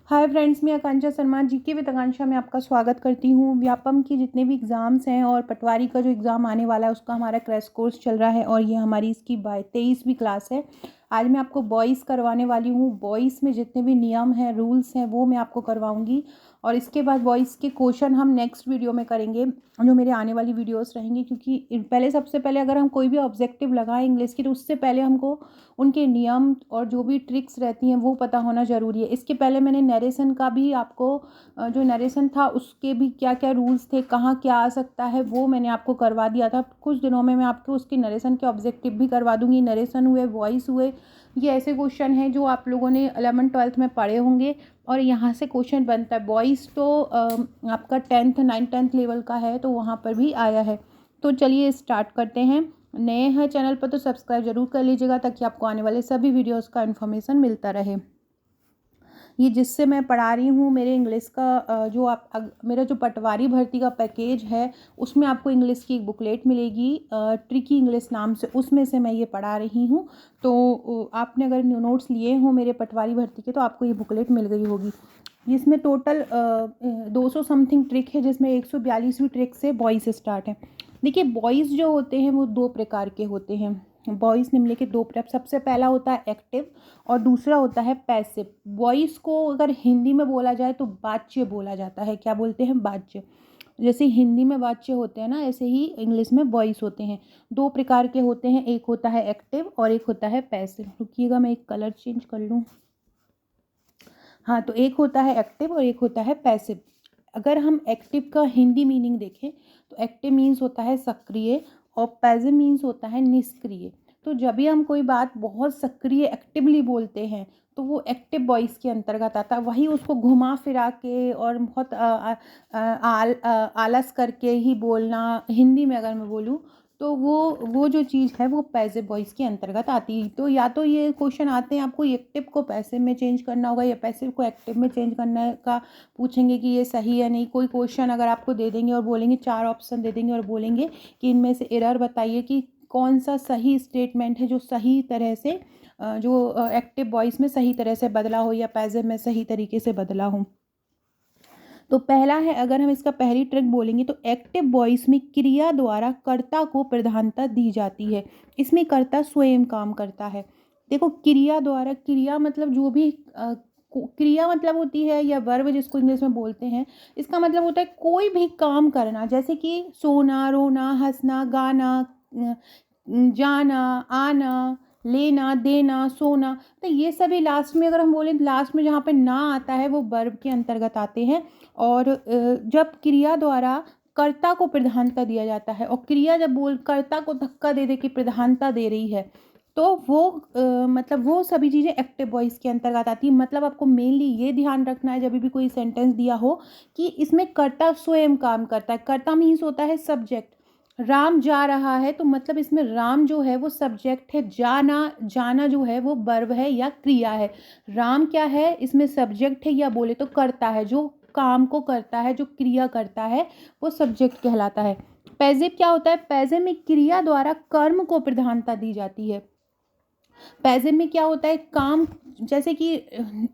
Hi friends, मैं आकांक्षा Sharma GK with आकांक्षा में आपका स्वागत करती हूँ। व्यापम की जितने भी एग्ज़ाम्स हैं और पटवारी का जो एग्ज़ाम आने वाला है उसका हमारा क्रैश कोर्स चल रहा है और ये हमारी इसकी 23वीं क्लास है। आज मैं आपको बॉयज़ करवाने वाली हूँ। बॉयज़ में जितने भी नियम हैं, रूल्स हैं, वो मैं आपको करवाऊँगी और इसके बाद बॉयज़ के क्वेश्चन हम नेक्स्ट वीडियो में करेंगे, जो मेरे आने वाली वीडियोस रहेंगी। क्योंकि पहले सबसे पहले अगर हम कोई भी ऑब्जेक्टिव लगाएं इंग्लिश की, तो उससे पहले हमको उनके नियम और जो भी ट्रिक्स रहती हैं वो पता होना ज़रूरी है। इसके पहले मैंने नरेशन का भी आपको जो नरेशन था उसके भी क्या क्या रूल्स थे, कहाँ क्या आ सकता है, वो मैंने आपको करवा दिया था। कुछ दिनों में मैं आपको उसके नरेशन के ऑब्जेक्टिव भी करवा दूँगी। नरेशन हुए, वॉइस हुए, ये ऐसे क्वेश्चन हैं जो आप लोगों ने 11th-12th में पढ़े होंगे और यहाँ से क्वेश्चन बनता है। वॉइस तो आपका 10th 9th-10th लेवल का है, तो वहाँ पर भी आया है। तो चलिए स्टार्ट करते हैं। नए हैं चैनल पर तो सब्सक्राइब जरूर कर लीजिएगा ताकि आपको आने वाले सभी वीडियोस का इन्फॉर्मेशन मिलता रहे। ये जिससे मैं पढ़ा रही हूँ मेरे इंग्लिश का मेरा जो पटवारी भर्ती का पैकेज है उसमें आपको इंग्लिश की एक बुकलेट मिलेगी, ट्रिकी इंग्लिश नाम से, उसमें से मैं ये पढ़ा रही हूँ। तो आपने अगर नोट्स लिए हों मेरे पटवारी भर्ती के तो आपको ये बुकलेट मिल गई होगी। जिसमें टोटल 200 समथिंग ट्रिक है, जिसमें 142वीं ट्रिक से बॉयज़ स्टार्ट है। देखिए, बॉयज़ जो होते हैं वो दो प्रकार के होते हैं। बॉयज़ निम्नलिखित दो प्रकार, सबसे पहला होता है एक्टिव और दूसरा होता है पैसिव। बॉयज़ को अगर हिंदी में बोला जाए तो वाच्य बोला जाता है। क्या बोलते हैं? वाच्य। जैसे हिंदी में वाच्य होते हैं ना, ऐसे ही इंग्लिश में बॉयज़ होते हैं। दो प्रकार के होते हैं, एक होता है एक्टिव और एक होता है पैसिव। रुकिएगा, मैं एक कलर चेंज कर लूँ। हाँ, तो एक होता है एक्टिव और एक होता है पैसिव। अगर हम एक्टिव का हिंदी मीनिंग देखें तो एक्टिव मीन्स होता है सक्रिय और पैसिव मीन्स होता है निष्क्रिय। तो जब भी हम कोई बात बहुत सक्रिय एक्टिवली बोलते हैं तो वो एक्टिव वॉइस के अंतर्गत आता है। वही उसको घुमा फिरा के और बहुत आलस करके ही बोलना, हिंदी में अगर मैं बोलूँ तो वो जो चीज़ है वो पैसिव वॉइस के अंतर्गत आती है। तो या तो ये क्वेश्चन आते हैं, आपको एक्टिव को पैसिव में चेंज करना होगा या पैसिव को एक्टिव में चेंज करने का पूछेंगे कि ये सही है नहीं। कोई क्वेश्चन अगर आपको दे देंगे और बोलेंगे, 4 ऑप्शन दे देंगे और बोलेंगे कि इनमें से एरर बताइए कि कौन सा सही स्टेटमेंट है जो सही तरह से जो एक्टिव वॉइस में सही तरह से बदला हो या पैसिव में सही तरीके से बदला हो। तो पहला है, अगर हम इसका पहली ट्रिक बोलेंगे तो एक्टिव वॉइस में क्रिया द्वारा कर्ता को प्रधानता दी जाती है। इसमें कर्ता स्वयं काम करता है। देखो, क्रिया द्वारा, क्रिया मतलब जो भी क्रिया मतलब होती है या वर्ब जिसको इंग्लिश में बोलते हैं, इसका मतलब होता है कोई भी काम करना। जैसे कि सोना, रोना, हंसना, गाना, जाना, आना, लेना, देना, सोना। तो ये सभी लास्ट में अगर हम बोलें, लास्ट में जहाँ पे ना आता है वो वर्ब के अंतर्गत आते हैं। और जब क्रिया द्वारा कर्ता को प्रधानता दिया जाता है और क्रिया जब कर्ता को धक्का दे दे के प्रधानता दे रही है तो वो मतलब वो सभी चीज़ें एक्टिव वॉइस के अंतर्गत आती है। मतलब आपको मेनली ये ध्यान रखना है जब भी कोई सेंटेंस दिया हो कि इसमें कर्ता स्वयं काम करता है। कर्ता मीन्स होता है सब्जेक्ट। राम जा रहा है तो मतलब इसमें राम जो है वो सब्जेक्ट है, जाना, जाना जो है वो वर्ब है या क्रिया है। राम क्या है? इसमें सब्जेक्ट है, या बोले तो कर्ता है, जो काम को करता है, जो क्रिया करता है वो सब्जेक्ट कहलाता है। पैसिव क्या होता है? पैसिव में क्रिया द्वारा कर्म को प्रधानता दी जाती है। पैसिव में क्या होता है? काम, जैसे कि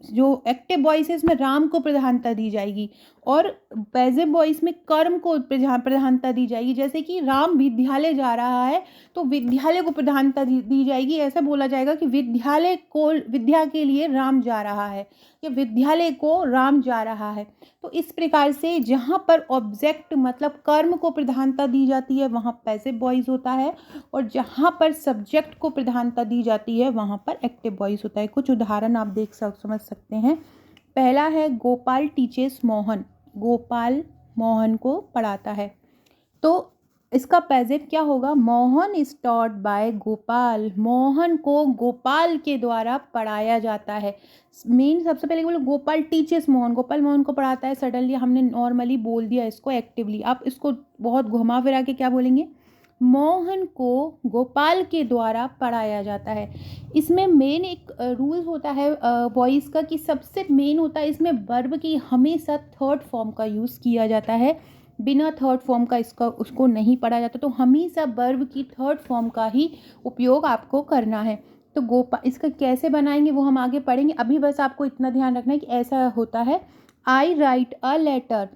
जो एक्टिव वॉइस है इसमें राम को प्रधानता दी जाएगी और पैसिव वॉइस में कर्म को प्रधानता दी जाएगी। जैसे कि राम विद्यालय जा रहा है तो विद्यालय को प्रधानता दी जाएगी। ऐसा बोला जाएगा कि विद्यालय को, विद्या के लिए राम जा रहा है या विद्यालय को राम जा रहा है। तो इस प्रकार से जहाँ पर ऑब्जेक्ट मतलब कर्म को प्रधानता दी जाती है वहाँ पैसिव वॉइस होता है और जहाँ पर सब्जेक्ट को प्रधानता दी जाती है वहाँ पर एक्टिव वॉइस होता है। कुछ उदाहरण आप समझ सकते हैं। पहला है, गोपाल टीचेस मोहन। गोपाल मोहन को पढ़ाता है। तो इसका पैसिव क्या होगा? Mohan is taught by Gopal. Mohan को गोपाल के द्वारा पढ़ाया जाता है। मीन सबसे पहले बोलो गोपाल टीचेस मोहन, गोपाल मोहन को पढ़ाता है। सडनली हमने नॉर्मली बोल दिया इसको एक्टिवली, आप इसको बहुत घुमा फिरा के क्या बोलेंगे? मोहन को गोपाल के द्वारा पढ़ाया जाता है। इसमें मेन एक रूल होता है वॉइस का कि सबसे मेन होता है इसमें वर्ब की हमेशा थर्ड फॉर्म का यूज़ किया जाता है। बिना थर्ड फॉर्म का उसको नहीं पढ़ा जाता। तो हमेशा वर्ब की थर्ड फॉर्म का ही उपयोग आपको करना है। तो इसका कैसे बनाएंगे वो हम आगे पढ़ेंगे। अभी बस आपको इतना ध्यान रखना है कि ऐसा होता है, आई राइट अ लेटर,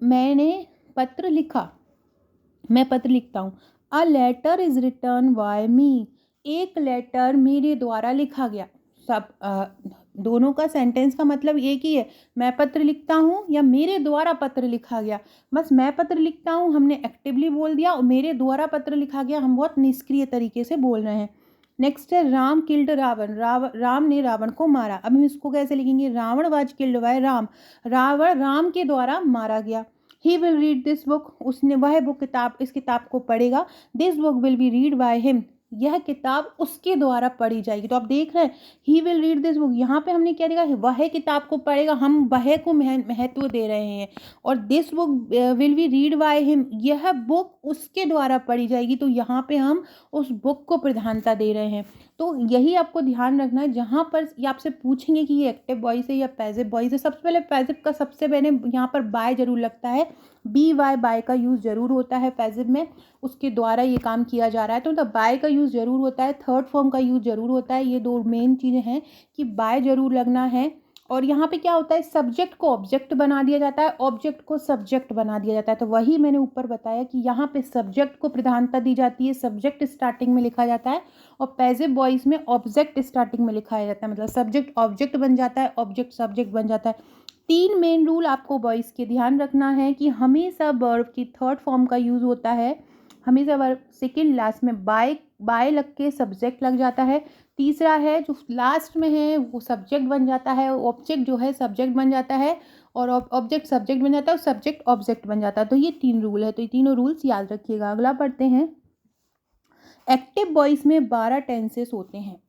मैंने पत्र लिखा, मैं पत्र लिखता हूँ। A letter is return by me, एक लेटर मेरे द्वारा लिखा गया। सब दोनों का सेंटेंस का मतलब एक ही है, मैं पत्र लिखता हूँ या मेरे द्वारा पत्र लिखा गया। बस मैं पत्र लिखता हूँ हमने एक्टिवली बोल दिया, और मेरे द्वारा पत्र लिखा गया हम बहुत निष्क्रिय तरीके से बोल रहे हैं। नेक्स्ट है राम किल्ड रावण, राम ने रावण को मारा। अब हम इसको कैसे लिखेंगे, Ravan was killed by Ram, Ravan Ram के द्वारा मारा गया। He will read this book, उसने वह बुक किताब इस किताब को पढ़ेगा। This book will be read by him, यह किताब उसके द्वारा पढ़ी जाएगी। तो आप देख रहे हैं ही विल रीड दिस बुक, यहाँ पे हमने क्या देखा, वह किताब को पढ़ेगा, हम वह को महत्व दे रहे हैं। और this book will be read by him, यह बुक उसके द्वारा पढ़ी जाएगी, तो यहाँ पे हम उस बुक को प्रधानता दे रहे हैं। तो यही आपको ध्यान रखना है। जहाँ पर ये आपसे पूछेंगे कि ये एक्टिव वॉइस है या पैसिव वॉइस है, सबसे पहले पैसिव का सबसे पहले यहाँ पर बाय जरूर लगता है, बी वाई, बाय का यूज़ जरूर होता है पैसिव में, उसके द्वारा ये काम किया जा रहा है, तो मतलब बाय का यूज़ जरूर होता है, थर्ड फॉर्म का यूज़ जरूर होता है। ये दो मेन चीज़ें हैं कि बाय जरूर लगना है। और यहाँ पे क्या होता है, सब्जेक्ट को ऑब्जेक्ट बना दिया जाता है, ऑब्जेक्ट को सब्जेक्ट बना दिया जाता है। तो वही मैंने ऊपर बताया कि यहाँ पे सब्जेक्ट को प्रधानता दी जाती है, सब्जेक्ट स्टार्टिंग में लिखा जाता है, और पैसिव वॉइस में ऑब्जेक्ट स्टार्टिंग में लिखाया जाता है, मतलब सब्जेक्ट ऑब्जेक्ट बन जाता है, ऑब्जेक्ट सब्जेक्ट बन जाता है। तीन मेन रूल आपको वॉइस के ध्यान रखना है कि हमेशा वर्ब की थर्ड फॉर्म का यूज़ होता है, हमेशा वर्ब सेकेंड लास्ट में बाय लग के सब्जेक्ट लग जाता है। तीसरा है जो लास्ट में है वो सब्जेक्ट बन जाता है, ऑब्जेक्ट जो है सब्जेक्ट बन जाता है, और ऑब्जेक्ट सब्जेक्ट बन जाता है, और सब्जेक्ट ऑब्जेक्ट बन जाता है। तो ये तीन रूल है, तो ये तीनों रूल्स याद रखिएगा। अगला पढ़ते हैं। एक्टिव वॉइस में 12 टेंसेस होते हैं।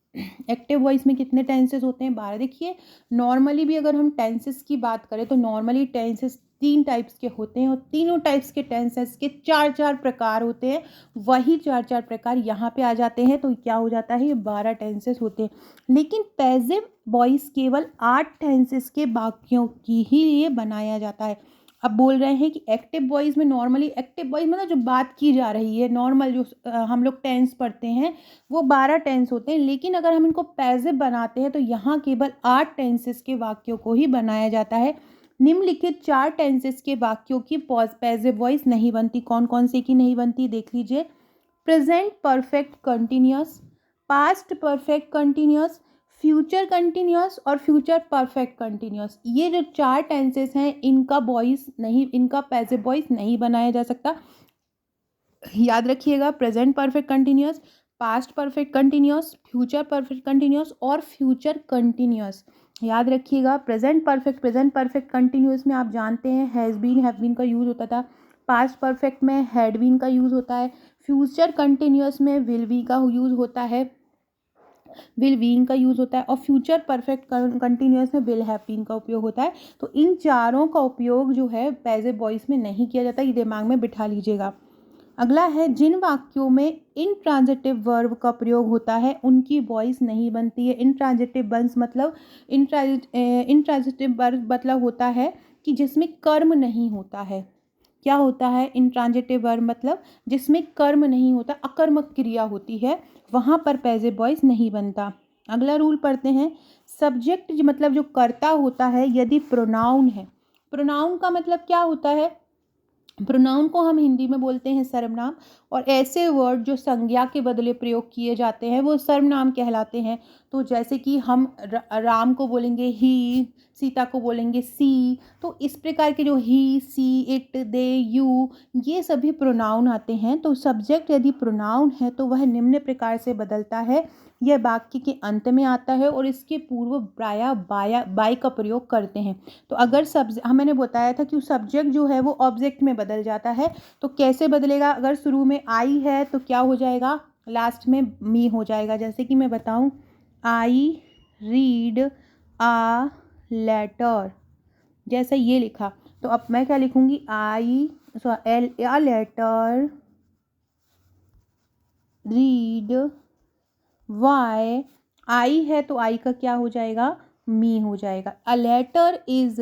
एक्टिव वॉइस में कितने टेंसेस होते हैं, 12। देखिए नॉर्मली भी अगर हम टेंसेस की बात करें तो नॉर्मली टेंसेस 3 टाइप्स के होते हैं, और तीनों टाइप्स के टेंसेस के 4-4 प्रकार होते हैं। वही 4-4 प्रकार यहाँ पे आ जाते हैं, तो क्या हो जाता है, ये 12 टेंसेस होते हैं। लेकिन पैसिव वॉइस केवल 8 टेंसेस के वाक्यों की ही लिए बनाया जाता है। अब बोल रहे हैं कि एक्टिव वॉइस में नॉर्मली, एक्टिव वॉइस मतलब जो बात की जा रही है, नॉर्मल जो हम लोग टेंस पढ़ते हैं वो 12 टेंस होते हैं। लेकिन अगर हम इनको पैसिव बनाते हैं तो यहाँ केवल 8 टेंसेस के वाक्यों को ही बनाया जाता है। निम्नलिखित 4 टेंसेस के वाक्यों की पैसिव वॉइस नहीं बनती। कौन कौन से की नहीं बनती देख लीजिए। Present perfect continuous, past perfect continuous, future continuous और फ्यूचर परफेक्ट कंटिन्यूअस। ये जो 4 टेंसेस हैं इनका वॉइस नहीं, इनका पैसिव वॉइस नहीं बनाया जा सकता। याद रखिएगा, present perfect continuous, past perfect continuous, future perfect continuous और फ्यूचर कंटिन्यूअस। याद रखिएगा, प्रेजेंट परफेक्ट कंटिन्यूअस में आप जानते हैं हैज़ बीन, हैव बीन का यूज़ होता था। पास्ट परफेक्ट में हैड बीन का यूज़ होता है। फ्यूचर कंटिन्यूअस में विल बी का यूज़ होता है, विल बीइंग का यूज़ होता है, और फ्यूचर परफेक्ट कंटिन्यूअस में विल हैव बीन का उपयोग होता है। तो इन चारों का उपयोग जो है पैसिव वॉइस में नहीं किया जाता, ये दिमाग में बिठा लीजिएगा। अगला है, जिन वाक्यों में इंट्रांजिटिव वर्ब का प्रयोग होता है उनकी वॉइस नहीं बनती है। इंट्रांजिटिव वर्ब्स मतलब इंट्रांजिटिव वर्ब मतलब होता है कि जिसमें कर्म नहीं होता है। क्या होता है इंट्रांजिटिव वर्ब मतलब, जिसमें कर्म नहीं होता, अकर्मक क्रिया होती है, वहाँ पर पैसिव वॉइस नहीं बनता। अगला रूल पढ़ते हैं। सब्जेक्ट मतलब जो कर्ता होता है यदि प्रोनाउन है, प्रोनाउन का मतलब क्या होता है, प्रोनाउन को हम हिंदी में बोलते हैं सर्वनाम, और ऐसे वर्ड जो संज्ञा के बदले प्रयोग किए जाते हैं वो सर्वनाम कहलाते हैं। तो जैसे कि हम राम को बोलेंगे ही, सीता को बोलेंगे सी, तो इस प्रकार के जो ही, सी, इट, दे, यू, ये सभी प्रोनाउन आते हैं। तो सब्जेक्ट यदि प्रोनाउन है तो वह निम्न प्रकार से बदलता है, यह वाक्य के अंत में आता है और इसके पूर्व प्रायः बाय का प्रयोग करते हैं। तो अगर मैंने बताया था कि सब्जेक्ट जो है वो ऑब्जेक्ट में बदल जाता है, तो कैसे बदलेगा, अगर शुरू में आई है तो क्या हो जाएगा, लास्ट में मी हो जाएगा। जैसे कि मैं बताऊं, आई रीड आ लेटर, जैसे ये लिखा, तो अब मैं क्या लिखूंगी, आई आ लेटर रीड वाई, आई है तो आई का क्या हो जाएगा, मी हो जाएगा। A letter is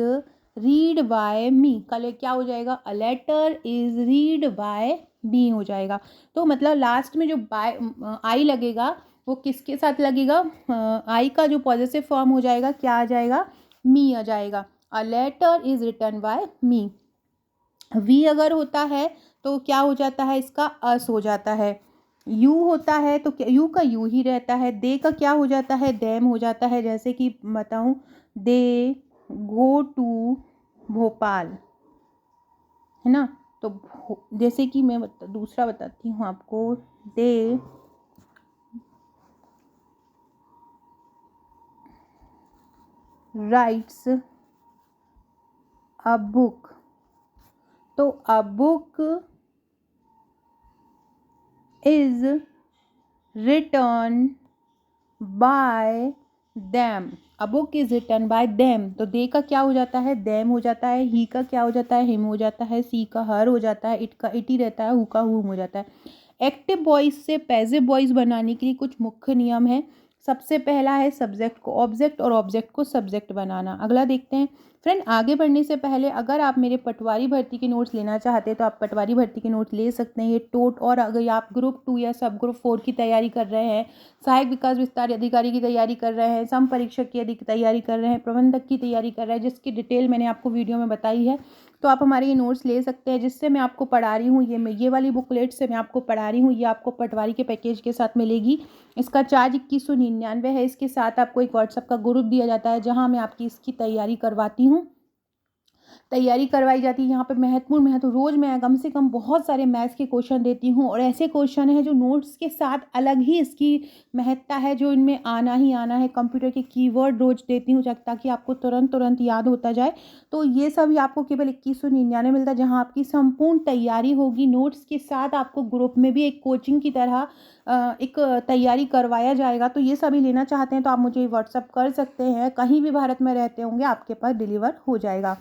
read by me, कल क्या हो जाएगा, a letter is read by me हो जाएगा। तो मतलब लास्ट में जो बाय आई लगेगा वो किसके साथ लगेगा? आई का जो पॉजेसिव फॉर्म हो जाएगा क्या आ जाएगा? मी आ जाएगा। A letter is written by me. We अगर होता है तो क्या हो जाता है? इसका अस हो जाता है। यू होता है तो यू का यू ही रहता है। दे का क्या हो जाता है? देम हो जाता है। जैसे कि बताऊं, दे गो टू भोपाल, है ना। तो जैसे कि मैं दूसरा बताती हूँ आपको, दे राइट्स अ बुक। तो a book is return by them. A book is written by them. तो दे का क्या हो जाता है? देम हो जाता है। ही का क्या हो जाता है? हिम हो जाता है। सी का हर हो जाता है। इट का इट ही रहता है। हु का हुम हो जाता है। एक्टिव वॉइस से पैसिव वॉइस बनाने के लिए कुछ मुख्य नियम है। सबसे पहला है सब्जेक्ट को ऑब्जेक्ट और ऑब्जेक्ट को सब्जेक्ट बनाना। अगला देखते हैं। फ्रेंड, आगे बढ़ने से पहले अगर आप मेरे पटवारी भर्ती के नोट्स लेना चाहते हैं तो आप पटवारी भर्ती के नोट्स ले सकते हैं। ये टोट, और अगर आप ग्रुप 2 या सब ग्रुप 4 की तैयारी कर रहे हैं, सहायक विकास विस्तार अधिकारी की तैयारी कर रहे हैं, सम परीक्षक की तैयारी कर रहे हैं, प्रबंधक की तैयारी कर रहे हैं, जिसकी डिटेल मैंने आपको वीडियो में बताई है, तो आप हमारे ये नोट्स ले सकते हैं। जिससे मैं आपको पढ़ा रही हूँ, ये वाली बुकलेट से मैं आपको पढ़ा रही हूँ, ये आपको पटवारी के पैकेज के साथ मिलेगी। इसका चार्ज 2199 है। इसके साथ आपको एक व्हाट्सएप का ग्रुप दिया जाता है जहाँ मैं आपकी इसकी तैयारी करवाई जाती है। यहाँ पे महत्वपूर्ण रोज़ मैं कम से कम बहुत सारे मैथ्स के क्वेश्चन देती हूँ, और ऐसे क्वेश्चन हैं जो नोट्स के साथ अलग ही इसकी महत्ता है, जो इनमें आना ही आना है। कंप्यूटर के कीवर्ड रोज देती हूँ ताकि आपको तुरंत याद होता जाए। तो ये सभी आपको केवल 2199 मिलता है, जहाँ आपकी संपूर्ण तैयारी होगी। नोट्स के साथ आपको ग्रुप में भी एक कोचिंग की तरह एक तैयारी करवाया जाएगा। तो ये सभी लेना चाहते हैं तो आप मुझे व्हाट्सअप कर सकते हैं। कहीं भी भारत में रहते होंगे आपके पास डिलीवर हो जाएगा।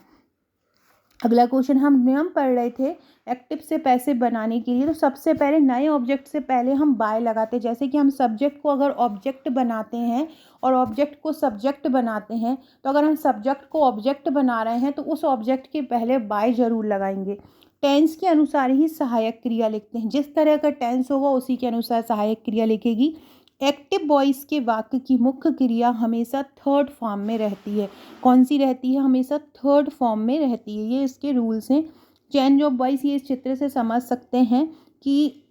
अगला क्वेश्चन, हम नियम पढ़ रहे थे एक्टिव से पैसिव बनाने के लिए। तो सबसे पहले नए ऑब्जेक्ट से पहले हम बाय लगाते हैं। जैसे कि हम सब्जेक्ट को अगर ऑब्जेक्ट बनाते हैं और ऑब्जेक्ट को सब्जेक्ट बनाते हैं, तो अगर हम सब्जेक्ट को ऑब्जेक्ट बना रहे हैं तो उस ऑब्जेक्ट के पहले बाय जरूर लगाएंगे। टेंस के अनुसार ही सहायक क्रिया लिखते हैं। जिस तरह का टेंस होगा उसी के अनुसार सहायक क्रिया लिखेगी। एक्टिव वॉइस के वाक्य की मुख्य क्रिया हमेशा थर्ड फॉर्म में रहती है। कौन सी रहती है? हमेशा थर्ड फॉर्म में रहती है। ये इसके रूल्स हैं। चेंज ऑफ वॉइस, ये इस चित्र से समझ सकते हैं कि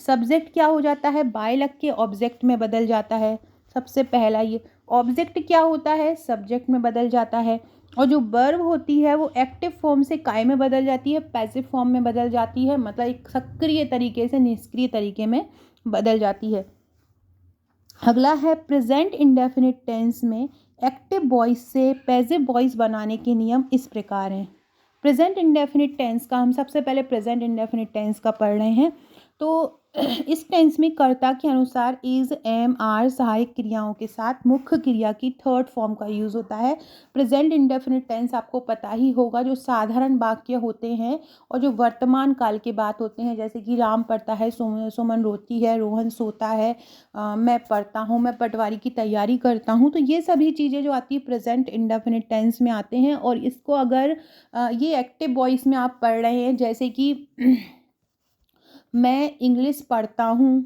सब्जेक्ट क्या हो जाता है? बाय लग के ऑब्जेक्ट में बदल जाता है। सबसे पहला ये ऑब्जेक्ट क्या होता है? सब्जेक्ट में बदल जाता है। और जो वर्ब होती है वो एक्टिव फॉर्म से काय में बदल जाती है, पैसिव फॉर्म में बदल जाती है। मतलब एक सक्रिय तरीके से निष्क्रिय तरीके में बदल जाती है। अगला है प्रेजेंट इंडेफिनिट टेंस में एक्टिव वॉइस से पैसिव वॉइस बनाने के नियम इस प्रकार हैं। प्रेजेंट इंडेफिनिट टेंस का, हम सबसे पहले प्रेजेंट इंडेफिनिट टेंस का पढ़ रहे हैं। तो इस टेंस में कर्ता के अनुसार इज, एम, आर सहायक क्रियाओं के साथ मुख्य क्रिया की थर्ड फॉर्म का यूज होता है। प्रेजेंट इंडेफिनिट टेंस आपको पता ही होगा, जो साधारण वाक्य होते हैं और जो वर्तमान काल के बात होते हैं। जैसे कि राम पढ़ता है, सुमन रोती है, रोहन सोता है, मैं पढ़ता हूँ, मैं पटवारी की तैयारी करता हूँ। तो ये सभी चीज़ें जो आती है प्रेजेंट इंडेफिनिट टेंस में आते हैं। और इसको अगर ये एक्टिव वॉइस में आप पढ़ रहे हैं, जैसे कि मैं इंग्लिश पढ़ता हूँ,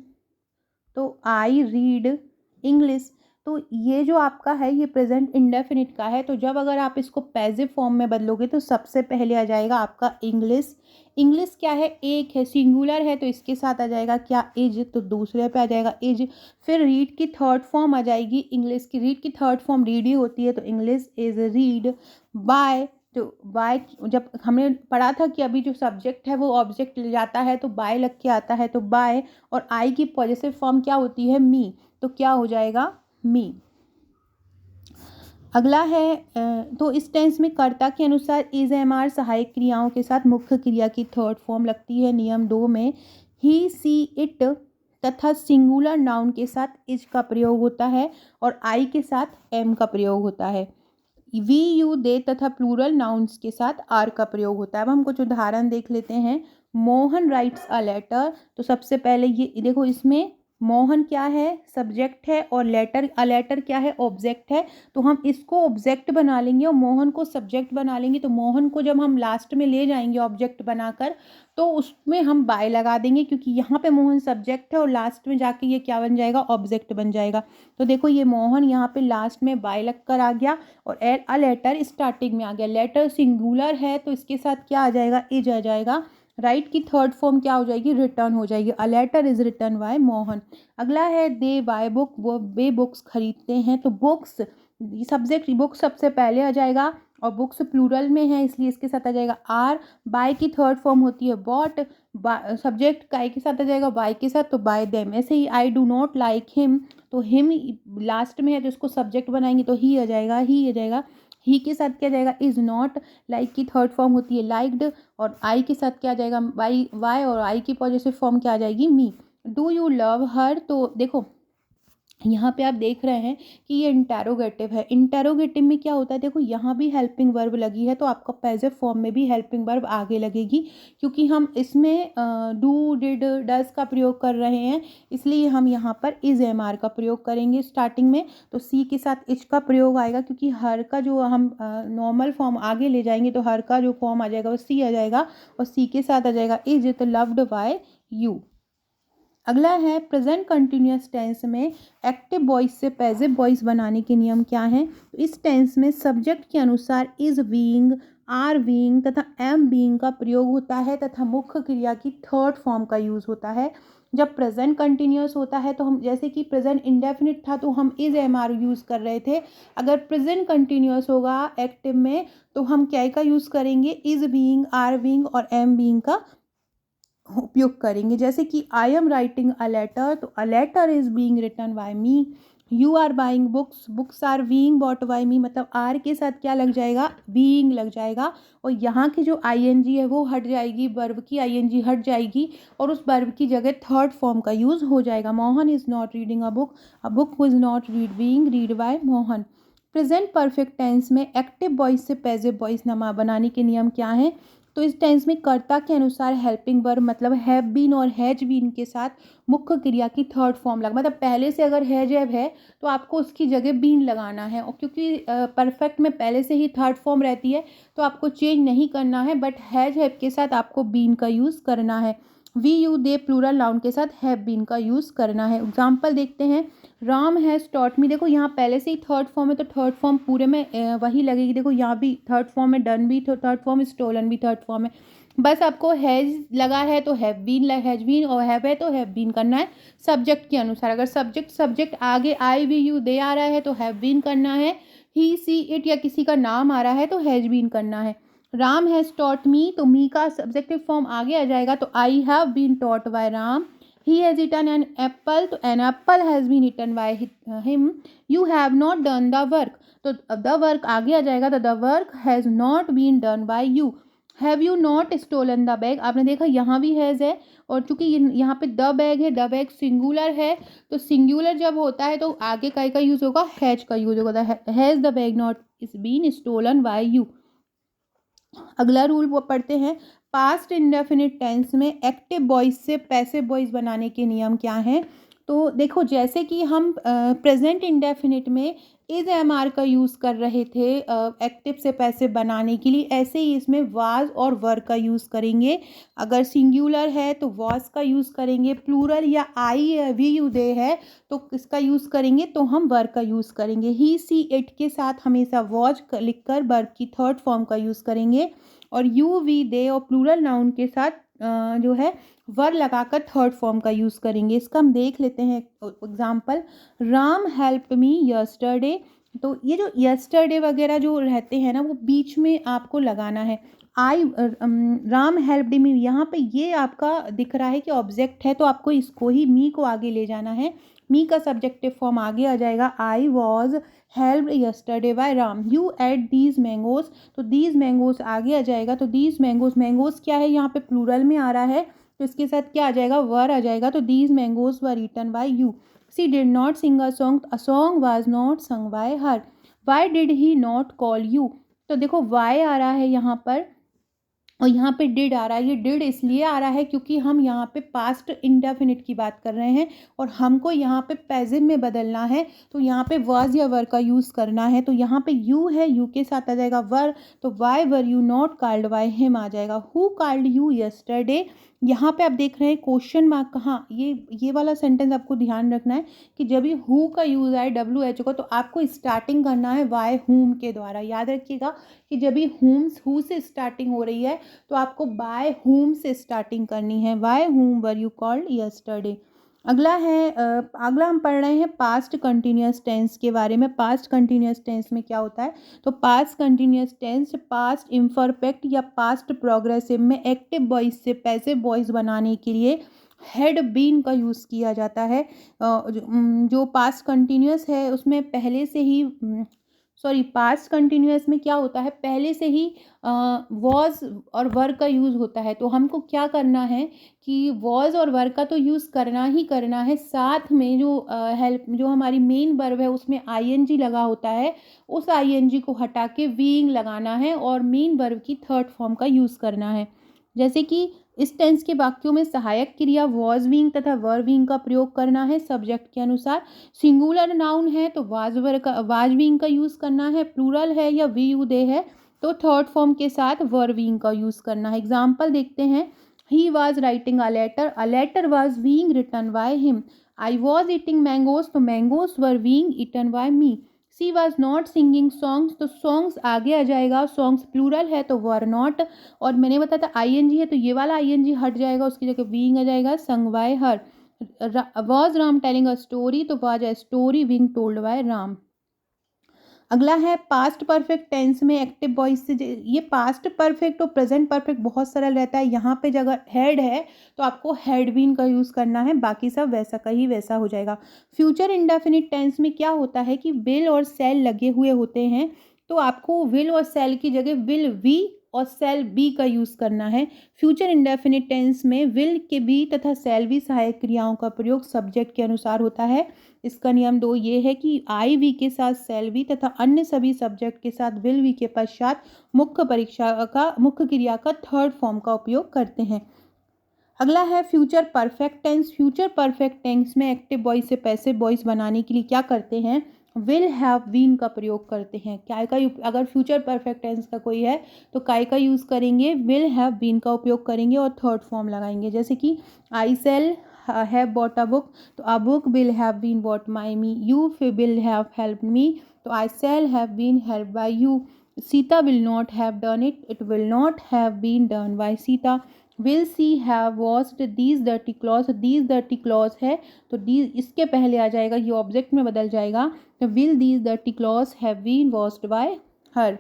तो आई रीड इंग्लिश। तो ये जो आपका है ये प्रेजेंट इंडेफिनिट का है। तो जब अगर आप इसको पैसिव फॉर्म में बदलोगे तो सबसे पहले आ जाएगा आपका इंग्लिश। इंग्लिश क्या है? एक है, सिंगुलर है, तो इसके साथ आ जाएगा क्या? इज। तो दूसरे पे आ जाएगा इज। फिर रीड की थर्ड फॉर्म आ जाएगी इंग्लिश की। रीड की थर्ड फॉर्म रीड ही होती है, तो इंग्लिश इज रीड। बाय, तो बाय जब हमने पढ़ा था कि अभी जो सब्जेक्ट है वो ऑब्जेक्ट ले जाता है तो बाय लग के आता है, तो बाय। और आई की पॉजेसिव फॉर्म क्या होती है? मी। तो क्या हो जाएगा? मी। अगला है तो इस टेंस में कर्ता के अनुसार इज, एम, आर सहायक क्रियाओं के साथ मुख्य क्रिया की थर्ड फॉर्म लगती है। नियम 2 में ही, सी, इट तथा सिंगुलर नाउन के साथ इज का प्रयोग होता है और आई के साथ एम का प्रयोग होता है। वी, यू, दे तथा प्लूरल नाउन्स के साथ आर का प्रयोग होता है। अब हम कुछ उदाहरण देख लेते हैं। Mohan writes a letter. तो सबसे पहले ये देखो, इसमें मोहन क्या है, सब्जेक्ट है, और लेटर, अ लेटर क्या है, ऑब्जेक्ट है। तो हम इसको ऑब्जेक्ट बना लेंगे और मोहन को सब्जेक्ट बना लेंगे। तो मोहन को जब हम लास्ट में ले जाएंगे ऑब्जेक्ट बनाकर, तो उसमें हम बाय लगा देंगे, क्योंकि यहाँ पे मोहन सब्जेक्ट है और लास्ट में जाके ये क्या बन जाएगा, ऑब्जेक्ट बन जाएगा। तो देखो ये मोहन यहाँ पे लास्ट में बाय लग कर आ गया, और अ लेटर स्टार्टिंग में आ गया। लेटर सिंगुलर है तो इसके साथ क्या आ जाएगा, इज आ जाएगा। राइट की थर्ड फॉर्म क्या हो जाएगी, रिटर्न हो जाएगी। A letter is return by Mohan. अगला है दे बाय बुक, वो वे बुक्स खरीदते हैं। तो बुक्स, सब्जेक्ट बुक सबसे पहले आ जाएगा, और बुक्स प्लूरल में है इसलिए इसके साथ आ जाएगा आर। बाय की थर्ड फॉर्म होती है बॉट, सब्जेक्ट काय के साथ आ जाएगा, बाय के साथ, तो बाय देम। ऐसे ही I do not like him, तो हिम लास्ट में है तो इसको सब्जेक्ट बनाएंगे तो ही आ जाएगा, ही आ जाएगा। ही के साथ क्या जाएगा, इज नॉट। लाइक की थर्ड फॉर्म होती है लाइक्ड, और आई के साथ क्या आ जाएगा, वाई, वाई, और आई की पॉजिटिव फॉर्म क्या आ जाएगी, मी। डू यू लव हर, तो देखो यहाँ पे आप देख रहे हैं कि ये इंटेरोगेटिव है। इंटेरोगेटिव में क्या होता है, देखो यहाँ भी हेल्पिंग वर्ब लगी है तो आपका पैसिव फॉर्म में भी हेल्पिंग वर्ब आगे लगेगी, क्योंकि हम इसमें डू, डिड, डज का प्रयोग कर रहे हैं, इसलिए हम यहाँ पर इज एम आर का प्रयोग करेंगे स्टार्टिंग में। तो सी के साथ इच का प्रयोग आएगा, क्योंकि हर का जो हम नॉर्मल फॉर्म आगे ले जाएंगे तो हर का जो फॉर्म आ जाएगा वो सी आ जाएगा, और सी के साथ आ जाएगा इज, तो लव्ड बाय यू। अगला है प्रेजेंट कंटिन्यूअस टेंस में एक्टिव वॉइस से पैसिव वॉइस बनाने के नियम क्या हैं। तो इस टेंस में सब्जेक्ट के अनुसार इज बीइंग, आर बीइंग तथा एम बीइंग का प्रयोग होता है, तथा मुख्य क्रिया की थर्ड फॉर्म का यूज होता है। जब प्रेजेंट कंटिन्यूअस होता है तो हम, जैसे कि प्रेजेंट इंडेफिनिट था तो हम इज एम आर यूज़ कर रहे थे। अगर प्रेजेंट कंटिन्यूअस होगा एक्टिव में तो हम क्या का यूज़ करेंगे, इज बीइंग, आर बीइंग और एम बीइंग का उपयोग करेंगे। जैसे कि I am writing a letter, तो a letter is being written by me. You are buying books, books are being bought by me, मतलब आर के साथ क्या लग जाएगा, बीइंग लग जाएगा, और यहाँ की जो आई एन जी है वो हट जाएगी, वर्ब की आई एन जी हट जाएगी, और उस वर्ब की जगह थर्ड फॉर्म का यूज़ हो जाएगा। Mohan is not reading a book is not read being read by Mohan. Present perfect tense में एक्टिव वॉइस से पैसिव वॉइस नमा बनाने के नियम क्या हैं। तो इस टेंस में कर्ता के अनुसार हेल्पिंग वर्ब मतलब हैव बीन और हैज बीन के साथ मुख्य क्रिया की थर्ड फॉर्म लगा, मतलब पहले से अगर हैज हैव है तो आपको उसकी जगह बीन लगाना है, और क्योंकि परफेक्ट में पहले से ही थर्ड फॉर्म रहती है तो आपको चेंज नहीं करना है, बट हैज हैव के साथ आपको बीन का यूज़ करना है। We you they plural noun के साथ हैव बीन का यूज़ करना है। एग्जाम्पल देखते हैं, राम हैज़ टॉट मी, देखो यहाँ पहले से ही थर्ड फॉर्म है तो थर्ड फॉर्म पूरे में वही लगेगी। देखो यहाँ भी थर्ड फॉर्म है, डन भी थर्ड फॉर्म, स्टोलन भी थर्ड फॉर्म है। बस आपको हैज़ लगा है तो हैव बीन, हैज बीन, और हैव है तो हैव बीन करना है सब्जेक्ट के अनुसार। अगर सब्जेक्ट आगे आई वी यू दे आ रहा है तो हैव बीन करना है। ही सी इट या किसी का नाम आ रहा है तो हैज बीन करना है। राम हैज़ टॉट मी, तो मी का सब्जेक्टिव फॉर्म आगे आ जाएगा तो I have been taught by Ram. He has eaten an apple, तो an apple has been eaten by him. You have not done the work, तो the work आगे आ जाएगा तो the work has not been done by you. Have you not stolen the bag, आपने देखा यहाँ भी has है, और चूंकि यहाँ पे the bag है, the bag सिंगुलर है, तो सिंगुलर जब होता है तो आगे का यूज होगा, हैज का यूज होगा। Has the bag not is been stolen by you. अगला रूल वो पढ़ते हैं, पास्ट इंडेफिनिट टेंस में एक्टिव वॉइस से पैसिव वॉइस बनाने के नियम क्या हैं। तो देखो जैसे कि हम प्रेजेंट इंडेफिनिट में इज एम आर का यूज़ कर रहे थे एक्टिव से पैसिव बनाने के लिए, ऐसे ही इसमें वाज और वर का यूज़ करेंगे। अगर सिंगुलर है तो वाज का यूज़ करेंगे, प्लूरल या आई वी यू दे है तो किसका यूज़ करेंगे, तो हम वर्ब का यूज़ करेंगे। ही सी इट के साथ हमेशा वॉज लिखकर वर्ब की थर्ड फॉर्म का यूज़ करेंगे, और यू वी दे और प्लूरल नाउन के साथ जो है वर लगाकर थर्ड फॉर्म का यूज़ करेंगे। इसका हम देख लेते हैं example, Ram help me yesterday, तो ये जो यस्टरडे वगैरह जो रहते हैं ना वो बीच में आपको लगाना है। आई राम हेल्प्ड मी, यहाँ पे ये आपका दिख रहा है कि ऑब्जेक्ट है तो आपको इसको ही मी को आगे ले जाना है। मी का सब्जेक्टिव फॉर्म आगे आ जाएगा, I was helped yesterday by Ram. You ate these mangoes, तो दीज मैंगोज आगे आ जाएगा, तो दीज मैंगोज, मैंगोज क्या है यहाँ पे प्लूरल में आ रहा है तो इसके साथ क्या आ जाएगा, वर आ जाएगा, तो these mangoes were eaten by you. She did not sing a song was not sung by her. Why did he not call you, तो देखो वाई आ रहा है यहाँ पर, और यहाँ पे डिड आ रहा है। ये डिड इसलिए आ रहा है क्योंकि हम यहाँ पे पास्ट इंडेफिनिट की बात कर रहे हैं और हमको यहाँ पे पैसिव में बदलना है, तो यहाँ पे वाज या वर का यूज़ करना है। तो यहाँ पे यू है, यू के साथ आ जाएगा वर, तो why were you not called, by him आ जाएगा। Who called you yesterday. यहाँ पे आप देख रहे हैं क्वेश्चन मार्क कहाँ, ये वाला सेंटेंस आपको ध्यान रखना है कि जब ये हु का यूज़ आए WHO का, तो आपको स्टार्टिंग करना है वाई हुम के द्वारा। याद रखिएगा कि जब भी हुम्स हु से स्टार्टिंग हो रही है तो आपको बाय हुम से स्टार्टिंग करनी है। वाई हुम वर यू कॉल्ड यस्टरडे। अगला हम पढ़ रहे हैं पास्ट कंटिन्यूअस टेंस के बारे में। पास्ट कंटिन्यूअस टेंस में क्या होता है, तो past continuous tense past imperfect या पास्ट प्रोग्रेसिव में एक्टिव वॉइस से पैसिव वॉइस बनाने के लिए हैड बीन का यूज़ किया जाता है। जो पास्ट कंटिन्यूअस है उसमें पहले से ही पास्ट कंटिन्यूअस में क्या होता है, पहले से ही वॉज और वर का यूज़ होता है। तो हमको क्या करना है कि वॉज और वर का तो यूज़ करना ही करना है, साथ में जो हेल्प जो हमारी मेन वर्ब है उसमें आईएनजी लगा होता है, उस आईएनजी को हटा के बीइंग लगाना है और मेन वर्ब की थर्ड फॉर्म का यूज़ करना है। जैसे कि इस टेंस के वाक्यों में सहायक क्रिया वॉज बीइंग तथा वर बीइंग का प्रयोग करना है सब्जेक्ट के अनुसार। सिंगुलर नाउन है तो वाज बीइंग का यूज़ करना है। प्लूरल है या वी यू दे है तो थर्ड फॉर्म के साथ वर बीइंग का यूज़ करना है। एग्जाम्पल देखते हैं। He was writing a letter was being written by him. I was eating mangoes, तो mangoes were being eaten by me. She was not singing songs, तो songs आगे आ जाएगा, सॉन्ग्स प्लूरल है तो वर नॉट, और मैंने बताया था आईएनजी है तो ये वाला आईएनजी हट जाएगा, उसकी जगह बीइंग आ जाएगा, sung by her. Was Ram telling a story, तो was a story being told by Ram. अगला है पास्ट परफेक्ट टेंस में एक्टिव वॉइस से। ये पास्ट परफेक्ट और प्रेजेंट परफेक्ट बहुत सरल रहता है। यहाँ पे जगह हैड है तो आपको हैड बीन का यूज़ करना है, बाकी सब वैसा का ही वैसा हो जाएगा। फ्यूचर इंडेफिनिट टेंस में क्या होता है कि विल और सेल लगे हुए होते हैं, तो आपको विल और सेल की जगह विल वी और सेल बी का यूज़ करना है। फ्यूचर इंडेफिनिट टेंस में विल के बी तथा सेल बी सहायक क्रियाओं का प्रयोग सब्जेक्ट के अनुसार होता है। इसका नियम 2 ये है कि आई वी के साथ सेल वी तथा अन्य सभी सब्जेक्ट के साथ विल वी के पश्चात मुख्य क्रिया का थर्ड फॉर्म का उपयोग करते हैं। अगला है future perfect tense. Future perfect tense में एक्टिव वॉइस से पैसिव वॉइस बनाने के लिए क्या करते हैं, विल हैव बीन का प्रयोग करते हैं। क्या का, अगर फ्यूचर परफेक्ट टेंस का कोई है तो काय का यूज़ करेंगे, विल हैव बीन का उपयोग करेंगे और थर्ड फॉर्म लगाएंगे। जैसे कि I shall have bought a book, तो a book will have been bought by me. You will have helped me, तो I shall have been help by you. Sita will not have done it, it will not have been done by Sita. Will she have washed these dirty cloth, these dirty cloth है तो these इसके पहले आ जाएगा, ये object में बदल जाएगा, तो will these dirty cloth have been washed by her.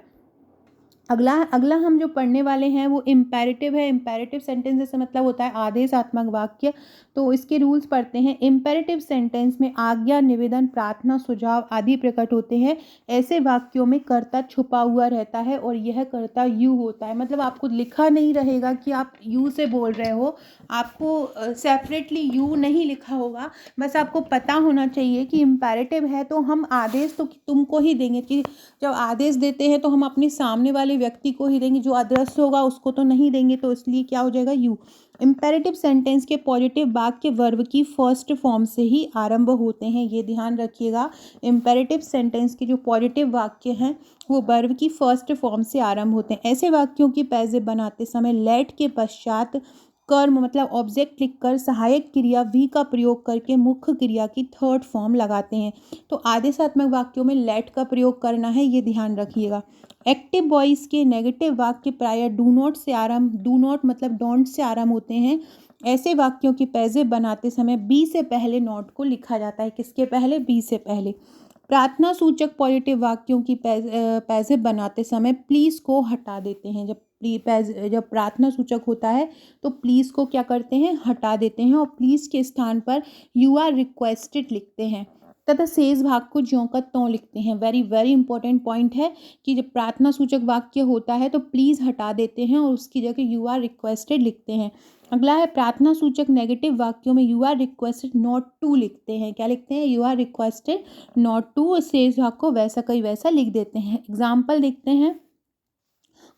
अगला हम जो पढ़ने वाले हैं वो इम्पेरेटिव है। इम्पेरेटिव सेंटेंस से मतलब होता है आदेशात्मक वाक्य। तो इसके रूल्स पढ़ते हैं। इम्पेरेटिव सेंटेंस में आज्ञा, निवेदन, प्रार्थना, सुझाव आदि प्रकट होते हैं। ऐसे वाक्यों में कर्ता छुपा हुआ रहता है और यह कर्ता यू होता है। मतलब आपको लिखा नहीं रहेगा कि आप यू से बोल रहे हो, आपको सेपरेटली यू नहीं लिखा होगा, बस आपको पता होना चाहिए कि इम्पेरेटिव है तो हम आदेश तो तुमको ही देंगे। कि जब आदेश देते हैं तो हम अपने सामने वाले व्यक्ति को ही देंगे, जो अदृश्य होगा उसको तो नहीं देंगे, तो इसलिए क्या हो जाएगा यू। इम्पेरेटिव सेंटेंस के पॉजिटिव वाक्य वर्ब की फर्स्ट फॉर्म से ही आरंभ होते हैं, ये ध्यान रखिएगा। इम्पेरेटिव सेंटेंस के जो पॉजिटिव वाक्य हैं वो वर्ब की फर्स्ट फॉर्म से आरंभ होते हैं। ऐसे वाक्यों की पैसिव बनाते समय लेट के पश्चात कर्म मतलब ऑब्जेक्ट लिखकर सहायक क्रिया वी का प्रयोग करके मुख्य क्रिया की थर्ड फॉर्म लगाते हैं। तो आदेशात्मक वाक्यों में लेट का प्रयोग करना है, ये ध्यान रखिएगा। एक्टिव वॉइस के नेगेटिव वाक्य प्रायः डू नॉट से आरंभ, डू नॉट मतलब डोंट से आरंभ होते हैं। ऐसे वाक्यों की पैसिव बनाते समय बी से पहले नॉट को लिखा जाता है। किसके पहले, बी से पहले। प्रार्थना सूचक पॉजिटिव वाक्यों की पैसिव बनाते समय प्लीज को हटा देते हैं। जब प्रार्थना सूचक होता है तो प्लीज को क्या करते हैं, हटा देते हैं और प्लीज के स्थान पर यू आर रिक्वेस्टेड लिखते हैं तथा शेष भाग को ज्यों का त्यों लिखते हैं। वेरी वेरी इंपॉर्टेंट पॉइंट है कि जब प्रार्थना सूचक वाक्य होता है तो प्लीज हटा देते हैं और उसकी जगह यू आर रिक्वेस्टेड लिखते हैं। अगला है प्रार्थना सूचक नेगेटिव वाक्यों में you are requested not to लिखते हैं। क्या लिखते हैं, you are requested not to, शेष भाग को वैसा कहीं वैसा लिख देते हैं। एग्जाम्पल देखते हैं।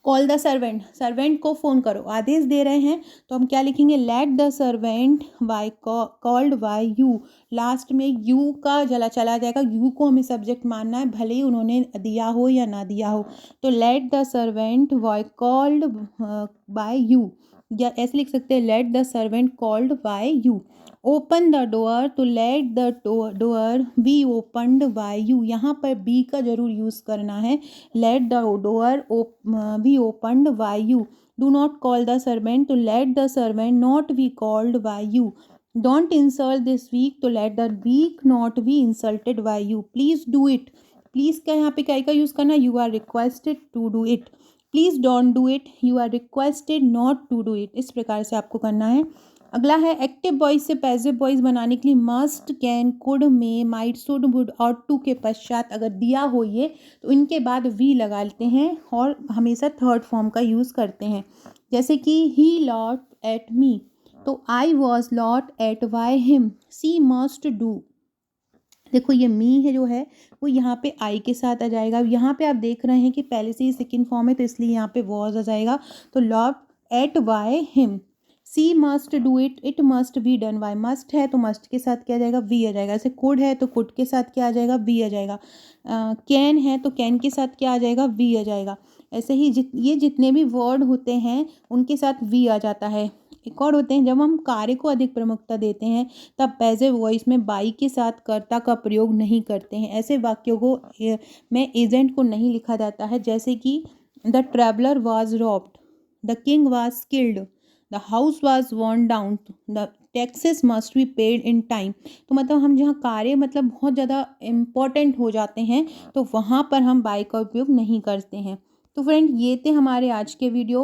कॉल द सर्वेंट, सर्वेंट को फ़ोन करो, आदेश दे रहे हैं तो हम क्या लिखेंगे, let the servant by called by you. Last में यू का चला जाएगा, यू को हमें सब्जेक्ट मानना है, भले ही उन्होंने दिया हो या ना दिया हो। तो let the servant by called by you, या ऐसे लिख सकते हैं, let the servant called by you. Open the door, तो let the door be opened by you, यहाँ पर बी का जरूर यूज़ करना है। Let the door be opened by you. Do not call the servant, तो let the servant not be called by you. Don't insult this weak, तो let the week not be insulted by you. Please do it, please का यहाँ पे क्या का use करना है, you are requested to do it. Please don't do it, you are requested not to do it. इस प्रकार से आपको करना है। अगला है एक्टिव वॉइस से पैसिव वॉइस बनाने के लिए must, can, could, may, might, should, would और टू के पश्चात अगर दिया हो ये तो इनके बाद वी लगा लेते हैं और हमेशा थर्ड फॉर्म का यूज़ करते हैं। जैसे कि ही लॉट एट मी, तो I was laughed at by him. She must do, देखो ये मी है जो है वो यहाँ पे आई के साथ आ जाएगा। यहाँ पे आप देख रहे हैं कि पहले से ही सेकंड फॉर्म है तो इसलिए यहाँ पे वॉज आ जाएगा, तो laughed at by him. She must do it, it must be done by. Must है तो मस्ट के साथ क्या आ जाएगा, वी आ जाएगा। ऐसे कुड है तो कुड के साथ क्या आ जाएगा, वी आ जाएगा। कैन है तो कैन के साथ क्या आ जाएगा, वी आ जाएगा। ऐसे ही ये जितने भी वर्ड होते हैं उनके साथ वी आ जाता है। एक और होते हैं, जब हम कार्य को अधिक प्रमुखता देते हैं तब पैसिव वॉइस में बाई के साथ कर्ता का प्रयोग नहीं करते हैं। ऐसे वाक्यों को में एजेंट को नहीं लिखा जाता है, जैसे कि the traveller was robbed, the king was killed, the house was born down, the taxes must be paid in time. तो मतलब हम जहाँ कार्य मतलब बहुत ज़्यादा इम्पॉर्टेंट हो जाते हैं तो वहाँ पर हम बाई का उपयोग नहीं करते हैं। तो फ्रेंड ये थे हमारे आज के वीडियो।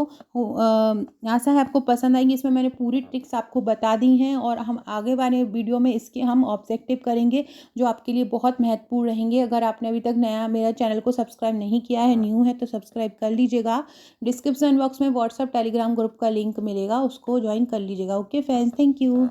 आशा है आपको पसंद आएंगे। इसमें मैंने पूरी ट्रिक्स आपको बता दी हैं और हम आगे वाले वीडियो में इसके हम ऑब्जेक्टिव करेंगे जो आपके लिए बहुत महत्वपूर्ण रहेंगे। अगर आपने अभी तक नया मेरा चैनल को सब्सक्राइब नहीं किया है, न्यू है, तो सब्सक्राइब कर लीजिएगा। डिस्क्रिप्शन बॉक्स में व्हाट्सअप टेलीग्राम ग्रुप का लिंक मिलेगा, उसको ज्वाइन कर लीजिएगा। Okay friends, thank you.